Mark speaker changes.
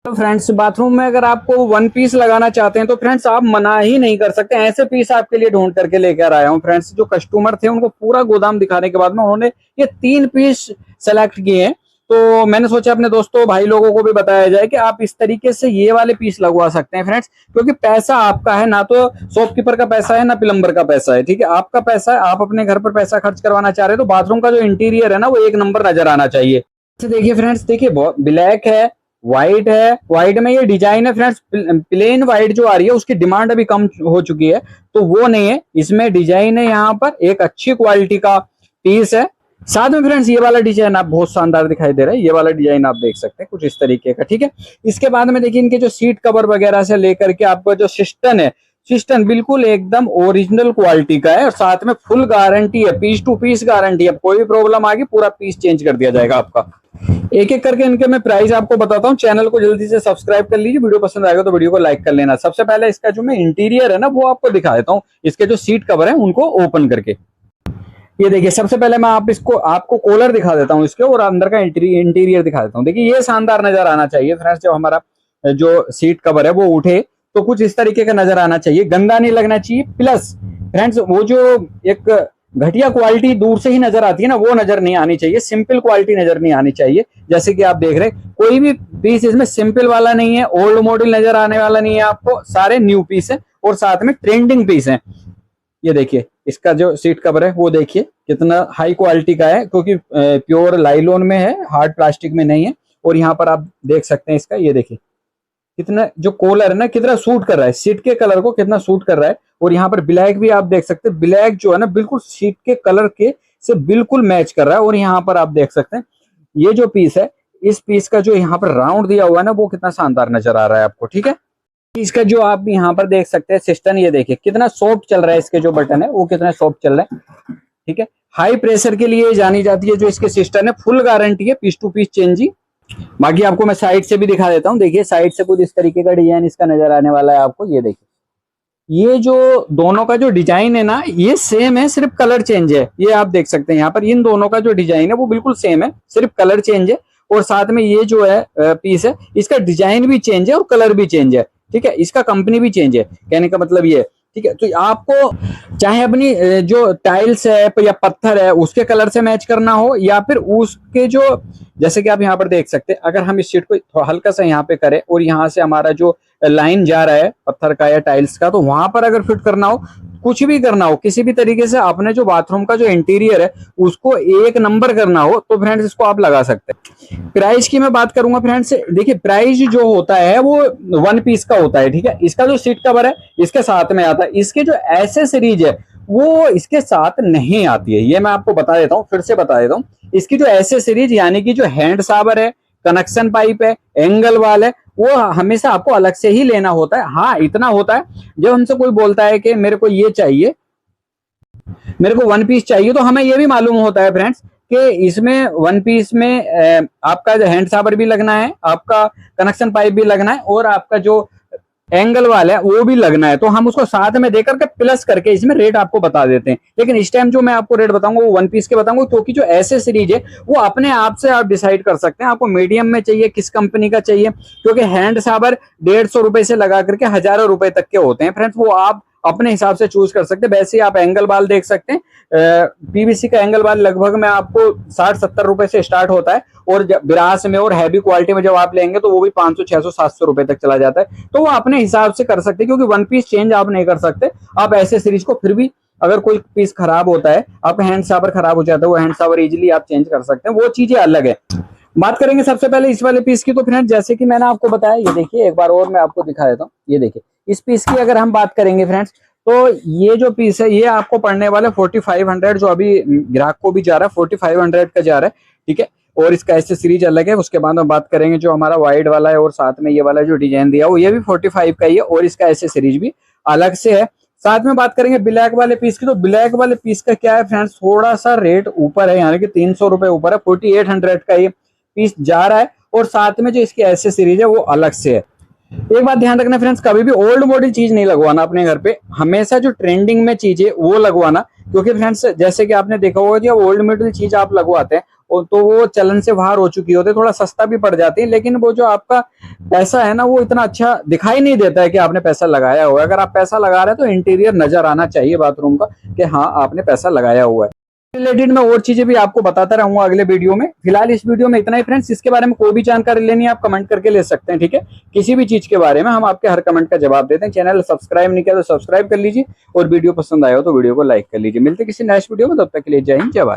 Speaker 1: तो friends bathroom में अगर आपको वन पीस लगाना चाहते हैं तो फ्रेंड्स आप मना ही नहीं कर सकते। ऐसे पीस आपके लिए ढूंढ करके लेकर आया हूँ फ्रेंड्स। जो कस्टमर थे उनको पूरा गोदाम दिखाने के बाद में उन्होंने ये 3 पीस सेलेक्ट किए हैं। तो मैंने सोचा अपने दोस्तों भाई लोगों को भी बताया जाए कि आप इस तरीके से ये वाले पीस लगवा सकते हैं फ्रेंड्स, क्योंकि पैसा आपका है, ना तो शॉपकीपर का पैसा है ना प्लम्बर का पैसा है। ठीक है, आपका पैसा है, आप अपने घर पर पैसा खर्च करवाना चाह रहे हैं तो बाथरूम का जो इंटीरियर है ना वो एक नंबर नजर आना चाहिए। देखिए फ्रेंड्स, देखिए ब्लैक है, व्हाइट है, व्हाइट में ये डिजाइन है फ्रेंड्स। प्लेन व्हाइट जो आ रही है उसकी डिमांड अभी कम हो चुकी है, तो वो नहीं है, इसमें डिजाइन है। यहाँ पर एक अच्छी क्वालिटी का पीस है। साथ में फ्रेंड्स ये वाला डिजाइन आप बहुत शानदार दिखाई दे रहा है। ये वाला डिजाइन आप देख सकते हैं कुछ इस तरीके का। ठीक है, इसके बाद में देखिए इनके जो सीट कवर वगैरह से लेकर के आपका जो सिस्टम है, सिस्टम बिल्कुल एकदम ओरिजिनल क्वालिटी का है और साथ में फुल गारंटी है, पीस टू पीस गारंटी है। कोई भी प्रॉब्लम आ गई पूरा पीस चेंज कर दिया जाएगा आपका। एक एक करके इनके मैं प्राइस आपको बताता हूँ। चैनल को जल्दी से सब्सक्राइब कर लीजिए, वीडियो पसंद आएगा तो वीडियो को लाइक कर लेना। सबसे पहले इसका जो मैं इंटीरियर है ना वो आपको दिखा देता हूँ। इसके जो सीट कवर है उनको ओपन करके ये देखिए, सबसे पहले मैं आपको कॉलर दिखा देता हूँ इसके और अंदर का इंटीरियर दिखा देता हूँ। देखिए ये शानदार नजर आना चाहिए फ्रेंड्स। जब हमारा जो सीट कवर है वो उठे तो कुछ इस तरीके का नजर आना चाहिए, गंदा नहीं लगना चाहिए। प्लस फ्रेंड्स वो जो एक घटिया क्वालिटी दूर से ही नजर आती है ना वो नजर नहीं आनी चाहिए, सिंपल क्वालिटी नजर नहीं आनी चाहिए। जैसे कि आप देख रहे हैं कोई भी पीस इसमें सिंपल वाला नहीं है, ओल्ड मॉडल नजर आने वाला नहीं है आपको, सारे न्यू पीस है और साथ में ट्रेंडिंग पीस है। ये देखिए इसका जो सीट कवर है वो देखिए कितना हाई क्वालिटी का है, क्योंकि प्योर लाइलॉन में है, हार्ड प्लास्टिक में नहीं है। और यहाँ पर आप देख सकते हैं इसका, ये देखिए कितना जो कॉलर है ना कितना सूट कर रहा है, सीट के कलर को कितना सूट कर रहा है। और यहाँ पर ब्लैक भी आप देख सकते हैं, ब्लैक जो है ना बिल्कुल सीट के कलर के से बिल्कुल मैच कर रहा है। और यहाँ पर आप देख सकते हैं ये जो पीस है, इस पीस का जो यहाँ पर राउंड दिया हुआ है ना वो कितना शानदार नजर आ रहा है आपको। ठीक है, इसका जो आप यहाँ पर देख सकते हैं सिस्टम, ये देखिए कितना सॉफ्ट चल रहा है। इसके जो बटन है वो कितना सॉफ्ट चल रहा है। ठीक है, हाई प्रेशर के लिए जानी जाती है जो इसके सिस्टम है, फुल गारंटी है, पीस टू पीस चेंजिंग। बाकी आपको मैं साइड से भी दिखा देता हूँ। देखिए साइड से कुछ इस तरीके का डिजाइन इसका नजर आने वाला है आपको। ये देखिए ये जो दोनों का जो डिजाइन है ना ये सेम है, सिर्फ कलर चेंज है। ये आप देख सकते हैं यहाँ पर इन दोनों का जो डिजाइन है वो बिल्कुल सेम है, सिर्फ कलर चेंज है। और साथ में ये जो है पीस है इसका डिजाइन भी चेंज है और कलर भी चेंज है। ठीक है, इसका कंपनी भी चेंज है, कहने का मतलब ये। ठीक है, तो आपको चाहे अपनी जो टाइल्स है या पत्थर है उसके कलर से मैच करना हो, या फिर उसके जो, जैसे कि आप यहाँ पर देख सकते हैं, अगर हम इस शीट को हल्का सा यहाँ पे करें और यहाँ से हमारा जो लाइन जा रहा है पत्थर का या टाइल्स का, तो वहां पर अगर फिट करना हो, कुछ भी करना हो, किसी भी तरीके से अपने जो बाथरूम का जो इंटीरियर है उसको एक नंबर करना हो तो फ्रेंड्स इसको आप लगा सकते हैं। प्राइस की मैं बात करूंगा फ्रेंड्स, देखिए प्राइस जो होता है वो वन पीस का होता है। ठीक है, इसका जो सीट कवर है इसके साथ में आता है, इसके जो एसेसरीज है वो इसके साथ नहीं आती है। ये मैं आपको बता देता हूँ, फिर से बता देता हूँ। इसकी जो एसेसरीज यानी कि जो हैंड शावर है, कनेक्शन पाइप है, एंगल वाल है, वो हमेशा आपको अलग से ही लेना होता है। हाँ इतना होता है, जब हमसे कोई बोलता है कि मेरे को ये चाहिए, मेरे को वन पीस चाहिए, तो हमें ये भी मालूम होता है फ्रेंड्स कि इसमें वन पीस में आपका जो हैंड शावर भी लगना है, आपका कनेक्शन पाइप भी लगना है और आपका जो एंगल वाला है वो भी लगना है। तो हम उसको साथ में देकर के प्लस करके इसमें रेट आपको बता देते हैं। लेकिन इस टाइम जो मैं आपको रेट बताऊंगा वो वन पीस के बताऊंगा, क्योंकि जो एसेसरीज है वो अपने आप से आप डिसाइड कर सकते हैं आपको मीडियम में चाहिए, किस कंपनी का चाहिए। क्योंकि हैंड शावर 150 रुपए से लगा करके हजारों रुपए तक के होते हैं फ्रेंड्स, वो आप अपने हिसाब से चूज कर सकते हैं। वैसे ही आप एंगल बाल देख सकते हैं, पीवीसी का एंगल बाल लगभग में आपको 60-70 रुपए से स्टार्ट होता है, और ब्रास में और हैवी क्वालिटी में जब आप लेंगे तो वो भी 500, 600, 700 रुपए तक चला जाता है। तो वो अपने हिसाब से कर सकते हैं, क्योंकि वन पीस चेंज आप नहीं कर सकते। आप ऐसे सीरीज को फिर भी अगर कोई पीस खराब होता है, आपका हैंड शावर खराब हो जाता है, वो हैंड शावर इजिली आप चेंज कर सकते हैं, वो चीजें अलग है। बात करेंगे सबसे पहले इस वाले पीस की, तो फ्रेंड जैसे कि मैंने आपको बताया, ये देखिए एक बार और मैं आपको दिखा देता हूँ। ये देखिए इस पीस की अगर हम बात करेंगे फ्रेंड्स, तो ये जो पीस है ये आपको पड़ने वाला 4500, जो अभी ग्राहक को भी जा रहा है 4500 का जा रहा है। ठीक है, और इसका ऐसे सीरीज अलग है। उसके बाद हम बात करेंगे जो हमारा वाइड वाला है और साथ में ये वाला जो डिजाइन दिया वो ये भी 45 का ही है, और इसका ऐसे सीरीज भी अलग से है। साथ में बात करेंगे ब्लैक वाले पीस की, तो ब्लैक वाले पीस का क्या है फ्रेंड्स, थोड़ा सा रेट ऊपर है, यानी कि 300 रुपए ऊपर है, 4800 का ये पीस जा रहा है। और साथ में जो इसकी ऐसे सीरीज है वो अलग से है। एक बात ध्यान रखना फ्रेंड्स, कभी भी ओल्ड मॉडल चीज नहीं लगवाना अपने घर पे, हमेशा जो ट्रेंडिंग में चीज है वो लगवाना। क्योंकि फ्रेंड्स जैसे कि आपने देखा होगा कि ओल्ड मॉडल चीज आप लगवाते हैं तो वो चलन से बाहर हो चुकी होती है, थोड़ा सस्ता भी पड़ जाती है, लेकिन वो जो आपका पैसा है ना वो इतना अच्छा दिखाई नहीं देता है कि आपने पैसा लगाया हुआ है। अगर आप पैसा लगा रहे हैं तो इंटीरियर नजर आना चाहिए बाथरूम का कि हाँ आपने पैसा लगाया हुआ है। रिलेटेड मैं और चीजें भी आपको बताता रहूंगा अगले वीडियो में। फिलहाल इस वीडियो में इतना ही फ्रेंड्स। इसके बारे में कोई भी जानकारी लेनी है आप कमेंट करके ले सकते हैं, ठीक है। किसी भी चीज के बारे में हम आपके हर कमेंट का जवाब देते हैं। चैनल सब्सक्राइब नहीं किया तो सब्सक्राइब कर लीजिए और वीडियो पसंद आया हो तो वीडियो को लाइक कर लीजिए। मिलते किसी नेक्स्ट वीडियो में, तब तक के लिए जय हिंद जय भारत।